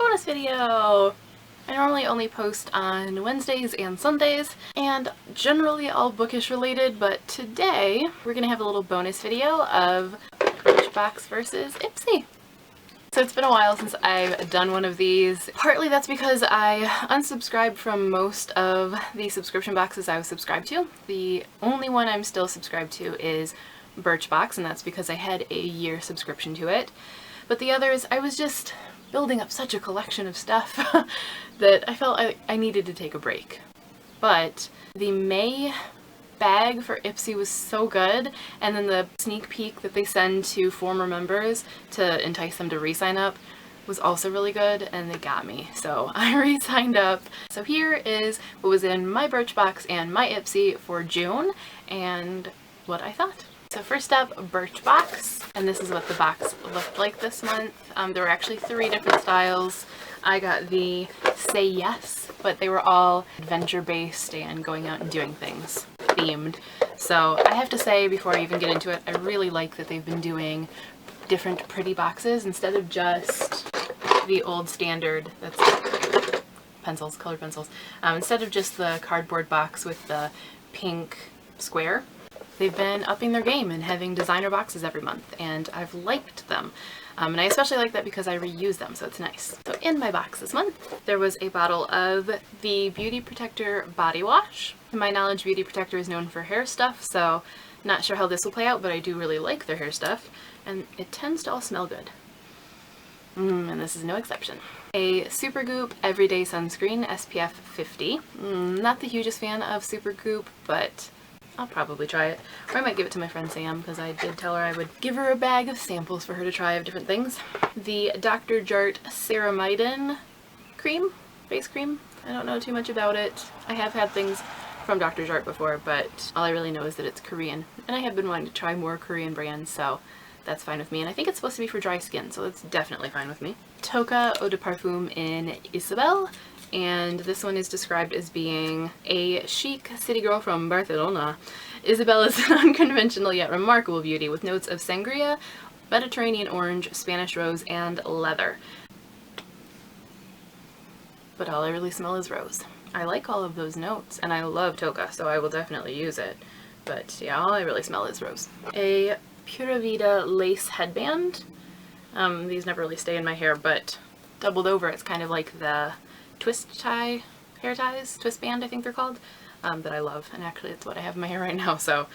bonus video! I normally only post on Wednesdays and Sundays, and generally all bookish related, but today we're gonna have a little bonus video of Birchbox versus Ipsy. So it's been a while since I've done one of these. Partly that's because I unsubscribed from most of the subscription boxes I was subscribed to. The only one I'm still subscribed to is Birchbox, and that's because I had a year subscription to it. But the others, I was just building up such a collection of stuff that I felt I needed to take a break. But the May bag for Ipsy was so good, and then the sneak peek that they send to former members to entice them to re-sign up was also really good, and they got me. So I re-signed up. So here is what was in my Birchbox and my Ipsy for June, and what I thought. So first up, Birchbox, and this is what the box looked like this month. There were actually 3 different styles. I got the Say Yes, but they were all adventure-based and going out and doing things themed. So I have to say, before I even get into it, I really like that they've been doing different pretty boxes instead of just the old standard, that's pencils, colored pencils, instead of just the cardboard box with the pink square. They've been upping their game and having designer boxes every month, and I've liked them. And I especially like that because I reuse them, so it's nice. So in my box this month, there was a bottle of the Beauty Protector Body Wash. To my knowledge, Beauty Protector is known for hair stuff, so not sure how this will play out, but I do really like their hair stuff, and it tends to all smell good. And this is no exception. A Supergoop Everyday Sunscreen SPF 50. Not the hugest fan of Supergoop, but I'll probably try it. Or I might give it to my friend Sam, because I did tell her I would give her a bag of samples for her to try of different things. The Dr. Jart Ceramidin cream, face cream. I don't know too much about it. I have had things from Dr. Jart before, but all I really know is that it's Korean. And I have been wanting to try more Korean brands, so that's fine with me. And I think it's supposed to be for dry skin, so that's definitely fine with me. Toka Eau de Parfum in Isabel. And this one is described as being a chic city girl from Barcelona. Isabel is an unconventional yet remarkable beauty with notes of sangria, Mediterranean orange, Spanish rose, and leather. But all I really smell is rose. I like all of those notes, and I love Toka, so I will definitely use it. But yeah, all I really smell is rose. A Pura Vida lace headband. These never really stay in my hair, but doubled over, it's kind of like the twist tie, hair ties, twist band I think they're called, that I love, and actually it's what I have in my hair right now, so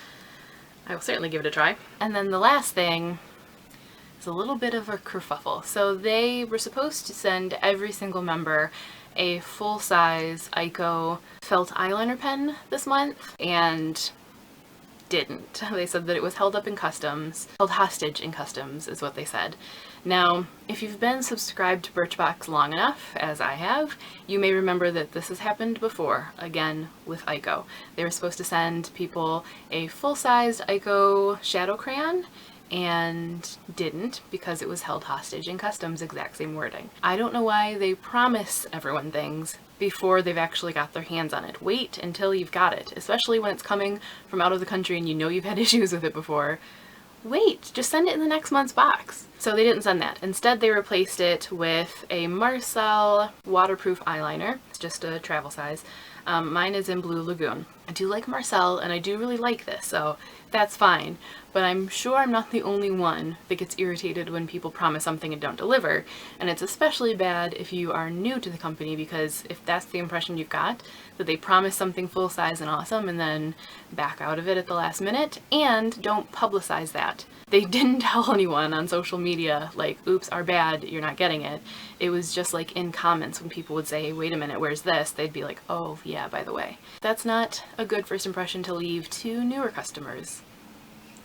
I will certainly give it a try. And then the last thing is a little bit of a kerfuffle. So they were supposed to send every single member a full-size Ico felt eyeliner pen this month, and didn't. They said that it was held up in customs, held hostage in customs is what they said. Now, if you've been subscribed to Birchbox long enough, as I have, you may remember that this has happened before, again with Ico. They were supposed to send people a full-sized Ico shadow crayon, and didn't because it was held hostage in customs, exact same wording. I don't know why they promise everyone things before they've actually got their hands on it. Wait until you've got it, especially when it's coming from out of the country and you know you've had issues with it before. Wait, just send it in the next month's box. So they didn't send that. Instead, they replaced it with a Marcel waterproof eyeliner. It's just a travel size. Mine is in Blue Lagoon. I do like Marcel, and I do really like this, so that's fine. But I'm sure I'm not the only one that gets irritated when people promise something and don't deliver. And it's especially bad if you are new to the company, because if that's the impression you've got, that they promise something full size and awesome and then back out of it at the last minute, and don't publicize that. They didn't tell anyone on social media, like, oops, our bad, you're not getting it. It was just like in comments when people would say, hey, wait a minute, where's this? They'd be like, oh, yeah, by the way. That's not a good first impression to leave to newer customers.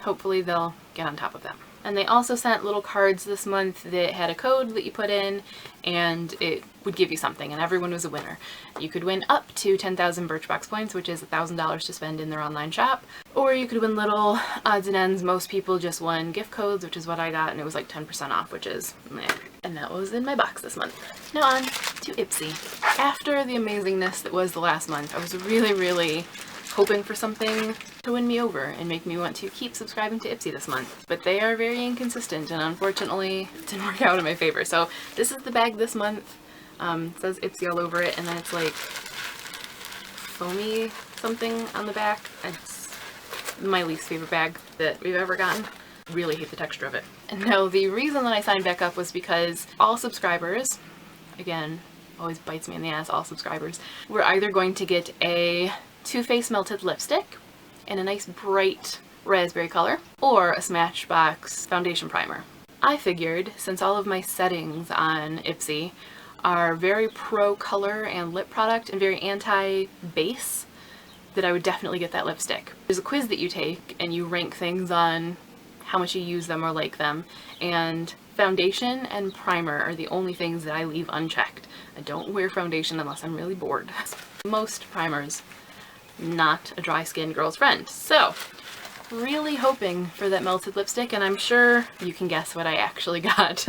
Hopefully they'll get on top of them. And they also sent little cards this month that had a code that you put in, and it would give you something, and everyone was a winner. You could win up to 10,000 Birchbox points, which is $1,000 to spend in their online shop, or you could win little odds and ends. Most people just won gift codes, which is what I got, and it was like 10% off, which is meh. And that was in my box this month. Now on to Ipsy. After the amazingness that was the last month, I was really hoping for something to win me over and make me want to keep subscribing to Ipsy this month. But they are very inconsistent, and unfortunately it didn't work out in my favor. So this is the bag this month. It says Ipsy all over it, and then it's like foamy something on the back. It's my least favorite bag that we've ever gotten. Really hate the texture of it. And now the reason that I signed back up was because all subscribers, again, always bites me in the ass, all subscribers, we're either going to get a Too Faced melted lipstick in a nice bright raspberry color, or a Smashbox foundation primer. I figured, since all of my settings on Ipsy are very pro color and lip product and very anti base, that I would definitely get that lipstick. There's a quiz that you take and you rank things on how much you use them or like them, and foundation and primer are the only things that I leave unchecked. I don't wear foundation unless I'm really bored. Most primers, not a dry skin girl's friend. So, really hoping for that melted lipstick, and I'm sure you can guess what I actually got.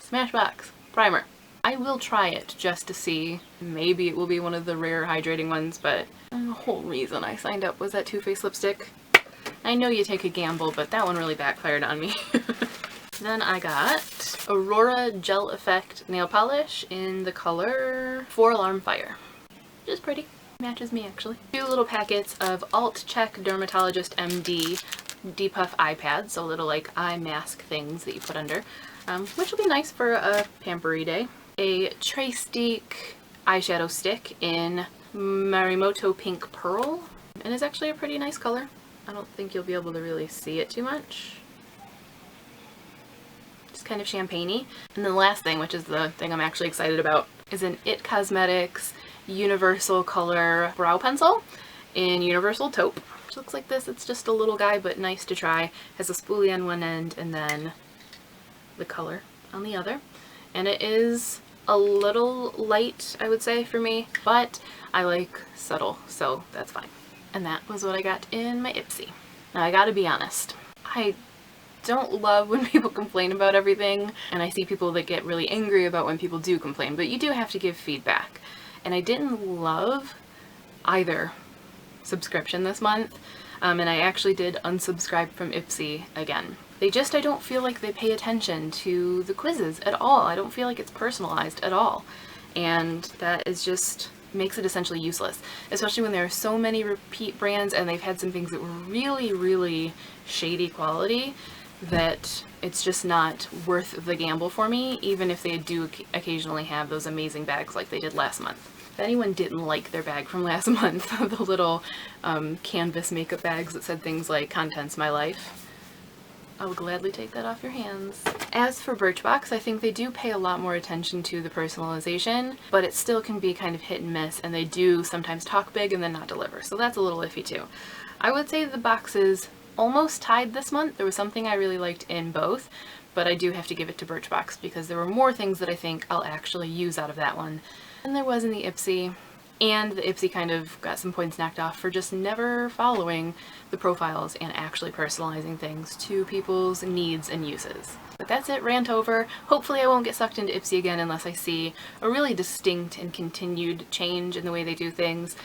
Smashbox primer. I will try it just to see. Maybe it will be one of the rare hydrating ones, but the whole reason I signed up was that Too Faced lipstick. I know you take a gamble, but that one really backfired on me. Then I got Aurora Gel Effect Nail Polish in the color 4 Alarm Fire. Which is pretty. Matches me, actually. 2 little packets of Alt Check Dermatologist MD Depuff eye pads, so little like eye mask things that you put under, which will be nice for a pampery day. A Trace-Stick eyeshadow stick in Marimoto Pink Pearl, and it's actually a pretty nice color. I don't think you'll be able to really see it too much. Just kind of champagne-y. And then the last thing, which is the thing I'm actually excited about, is an IT Cosmetics Universal Color Brow Pencil in Universal Taupe. Which looks like this. It's just a little guy, but nice to try. Has a spoolie on one end and then the color on the other. And it is a little light, I would say, for me, but I like subtle, so that's fine. And that was what I got in my Ipsy. Now I gotta be honest, I don't love when people complain about everything, and I see people that get really angry about when people do complain, but you do have to give feedback. And I didn't love either subscription this month, and I actually did unsubscribe from Ipsy again. I don't feel like they pay attention to the quizzes at all. I don't feel like it's personalized at all. And that is just makes it essentially useless, especially when there are so many repeat brands and they've had some things that were really, really shady quality that it's just not worth the gamble for me, even if they do occasionally have those amazing bags like they did last month. If anyone didn't like their bag from last month, the little canvas makeup bags that said things like "Contents My Life," I will gladly take that off your hands. As for Birchbox, I think they do pay a lot more attention to the personalization, but it still can be kind of hit and miss, and they do sometimes talk big and then not deliver, so that's a little iffy too. I would say the boxes almost tied this month. There was something I really liked in both, but I do have to give it to Birchbox because there were more things that I think I'll actually use out of that one than there was in the Ipsy. And the Ipsy kind of got some points knocked off for just never following the profiles and actually personalizing things to people's needs and uses. But that's it, rant over. Hopefully I won't get sucked into Ipsy again unless I see a really distinct and continued change in the way they do things.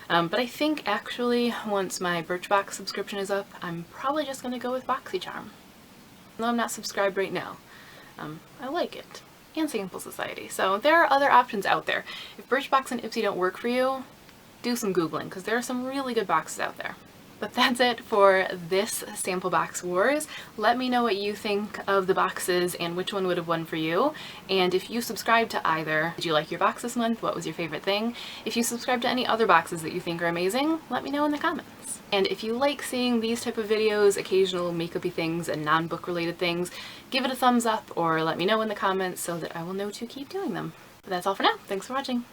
But I think actually once my Birchbox subscription is up, I'm probably just going to go with BoxyCharm. Though I'm not subscribed right now. I like it. And Sample Society. So there are other options out there. If Birchbox and Ipsy don't work for you, do some Googling, because there are some really good boxes out there. But that's it for this Sample Box Wars. Let me know what you think of the boxes and which one would have won for you. And if you subscribe to either, did you like your box this month? What was your favorite thing? If you subscribe to any other boxes that you think are amazing, let me know in the comments. And if you like seeing these type of videos, occasional makeup-y things and non-book related things, give it a thumbs up or let me know in the comments so that I will know to keep doing them. But that's all for now. Thanks for watching.